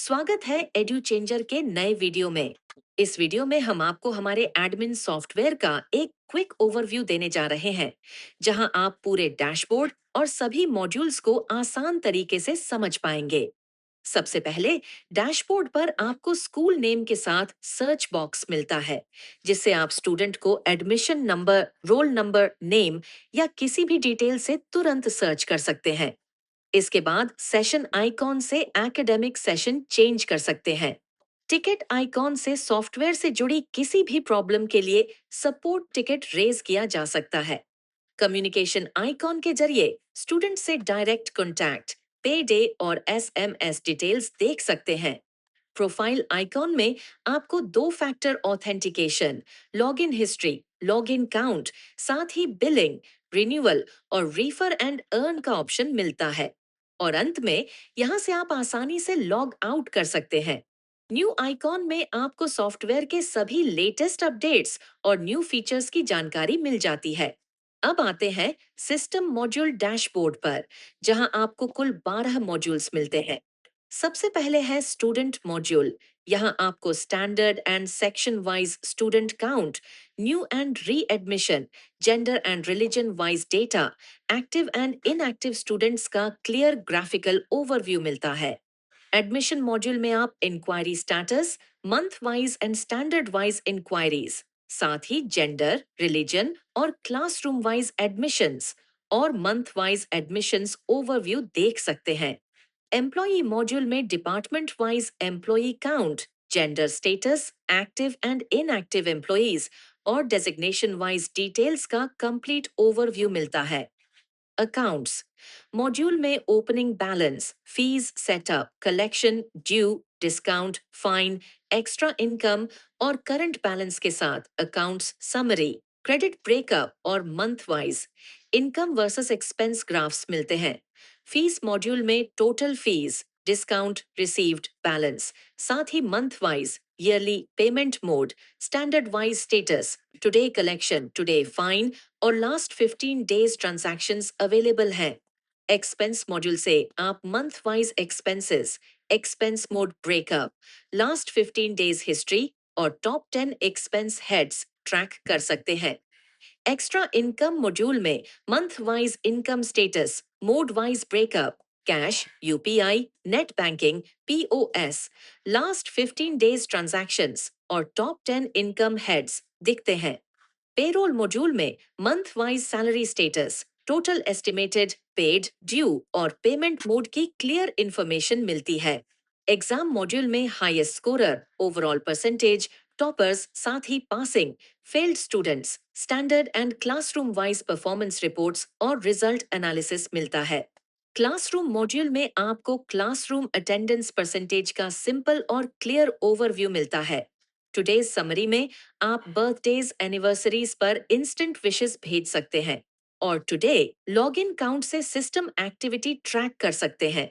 स्वागत है edu changer के नए वीडियो में। इस वीडियो में हम आपको हमारे एडमिन सॉफ्टवेयर का एक क्विक ओवरव्यू देने जा रहे हैं, जहां आप पूरे डैशबोर्ड और सभी मॉड्यूल्स को आसान तरीके से समझ पाएंगे। सबसे पहले डैशबोर्ड पर आपको स्कूल नेम के साथ सर्च बॉक्स मिलता है, जिससे आप स्टूडेंट को admission number, roll number, name या किसी भी डिटेल से तुरंत सर्च कर सकते हैं। इसके बाद सेशन आइकॉन से एकेडमिक सेशन चेंज कर सकते हैं। टिकट आइकॉन से सॉफ्टवेयर से जुड़ी किसी भी प्रॉब्लम के लिए सपोर्ट टिकट रेज किया जा सकता है। कम्युनिकेशन आइकॉन के जरिए स्टूडेंट से डायरेक्ट कॉन्टैक्ट, पे डे और एसएमएस डिटेल्स देख सकते हैं। प्रोफाइल आइकॉन में आपको दो factor authentication, login history, login count, साथ ही बिलिंग, रिन्यूअल और रिफर एंड अर्न का ऑप्शन मिलता है। और अंत में यहाँ से आप आसानी से लॉग आउट कर सकते हैं। न्यू आइकॉन में आपको सॉफ्टवेयर के सभी लेटेस्ट अपडेट्स और न्यू फीचर्स की जानकारी मिल जाती है। अब आते हैं सिस्टम मॉड्यूल डैशबोर्ड पर, जहां आपको कुल 12 मॉड्यूल्स मिलते हैं। सबसे पहले है स्टूडेंट मॉड्यूल। यहाँ आपको standard and section wise student count, new and readmission, gender and religion wise data, active and inactive students का क्लियर ग्राफिकल ओवरव्यू मिलता है। एडमिशन मॉड्यूल में आप inquiry status, month wise and standard wise inquiries, साथ ही gender, religion और classroom wise admissions और month wise admissions overview देख सकते हैं। एम्प्लॉई मॉड्यूल में department wise employee count, gender status, active and inactive employees और डेजिग्नेशन वाइज डिटेल्स का कंप्लीट ओवरव्यू मिलता है। अकाउंट्स मॉड्यूल में opening balance, fees setup, collection, due, discount, fine, extra income और करंट बैलेंस के साथ accounts summary, credit breakup और month wise income versus expense graphs मिलते हैं। फीस मॉड्यूल में total fees, discount, received, balance, साथ ही month wise yearly payment mode, standard wise status, today collection, today fine और last 15 days transactions available हैं। Expense module से आप month wise expenses, expense mode breakup, last 15 days history और top 10 expense heads track कर सकते हैं। Extra income module में month wise income status, mode wise breakup, cash, UPI, net banking, POS, last 15 days transactions और top 10 income heads दिखते हैं। Payroll module में month wise salary status, total estimated, paid, due और payment mode की clear information मिलती है। Exam module में highest scorer, overall percentage, toppers, साथ ही passing, failed students, standard and classroom wise performance reports और रिजल्ट एनालिसिस मिलता है। क्लासरूम मॉड्यूल में आपको क्लासरूम अटेंडेंस परसेंटेज का सिंपल और क्लियर ओवरव्यू मिलता है। टुडेज समरी में आप बर्थडेज, एनिवर्सरीज पर इंस्टेंट विशेस भेज सकते हैं और टुडे लॉगिन काउंट से सिस्टम एक्टिविटी ट्रैक कर सकते हैं।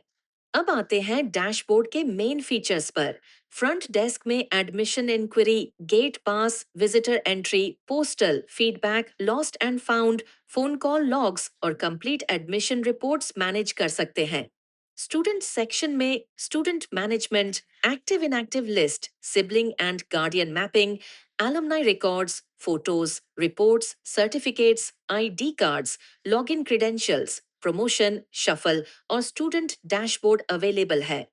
अब आते हैं डैशबोर्ड के मेन फीचर्स पर। फ्रंट डेस्क में admission enquiry, gate pass, visitor entry, postal, feedback, lost and found, phone call logs और कंप्लीट एडमिशन रिपोर्ट्स मैनेज कर सकते हैं। स्टूडेंट सेक्शन में student management, active inactive list, sibling and guardian mapping, alumni records, photos, reports, certificates, ID cards, login credentials, promotion, shuffle और student dashboard available है।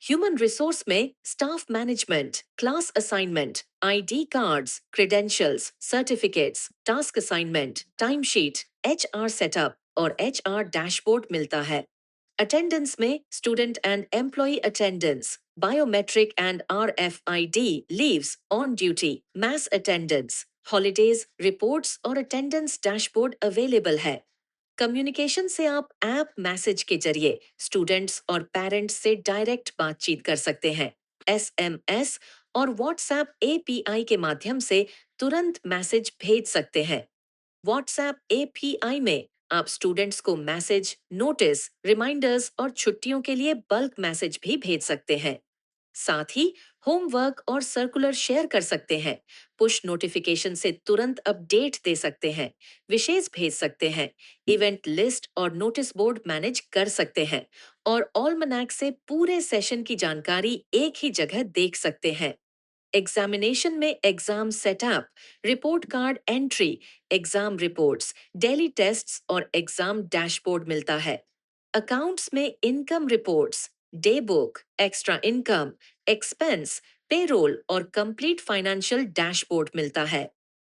Human resource में staff management, class assignment, ID cards, credentials, certificates, task assignment, time sheet, HR setup और HR dashboard मिलता है। Attendance में student and employee attendance, biometric and RFID, leaves, on duty, mess attendance, holidays, reports और attendance dashboard available है। Communication से आप app message के जरिए स्टूडेंट्स और पेरेंट्स से डायरेक्ट बातचीत कर सकते हैं। एसएमएस और व्हाट्सएप एपीआई के माध्यम से तुरंत मैसेज भेज सकते हैं। व्हाट्सएप एपीआई में आप स्टूडेंट्स को मैसेज, नोटिस, रिमाइंडर्स और छुट्टियों के लिए बल्क मैसेज भी भेज सकते हैं। साथ ही होमवर्क और सर्कुलर शेयर कर सकते हैं, पुश नोटिफिकेशन से तुरंत अपडेट दे सकते हैं, विशेष भेज सकते हैं, इवेंट लिस्ट और नोटिस बोर्ड मैनेज कर सकते हैं और ऑलमनैक से पूरे सेशन की जानकारी एक ही जगह देख सकते हैं। एग्जामिनेशन में exam setup, report card entry, exam reports, daily tests और एग्जाम डैशबोर्ड मिलता है। अकाउंट्स में income reports, day book, extra income, expense, payroll और कंप्लीट फाइनेंशियल डैशबोर्ड मिलता है।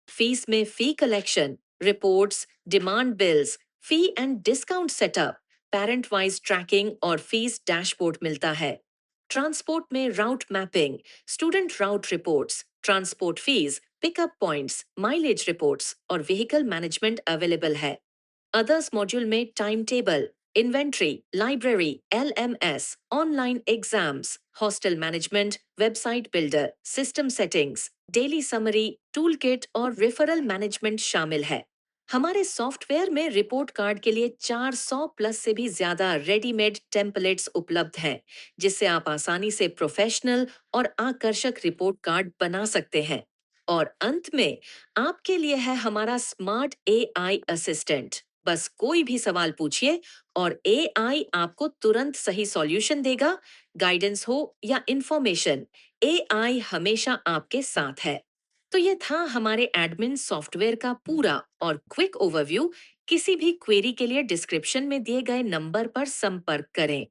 फीस में fee collection, reports, demand bills, fee and discount setup, parent wise tracking और fees dashboard मिलता है। ट्रांसपोर्ट में route mapping, student route reports, transport fees, pickup points, mileage reports और vehicle management available है। Others module में time table, inventory, library, LMS, online exams, hostel management, website builder, system settings, daily summary, tool kit और referral management शामिल है। हमारे software में report card के लिए 400 प्लस से भी ज्यादा रेडीमेड टेम्पलेट्स उपलब्ध हैं, जिससे आप आसानी से प्रोफेशनल और आकर्षक रिपोर्ट कार्ड बना सकते हैं। और अंत में आपके लिए है हमारा स्मार्ट एआई असिस्टेंट। बस कोई भी सवाल पूछिए और एआई आपको तुरंत सही सॉल्यूशन देगा। गाइडेंस हो या इंफॉर्मेशन, एआई हमेशा आपके साथ है। तो ये था हमारे एडमिन सॉफ्टवेयर का पूरा और क्विक ओवरव्यू। किसी भी क्वेरी के लिए डिस्क्रिप्शन में दिए गए नंबर पर संपर्क करें।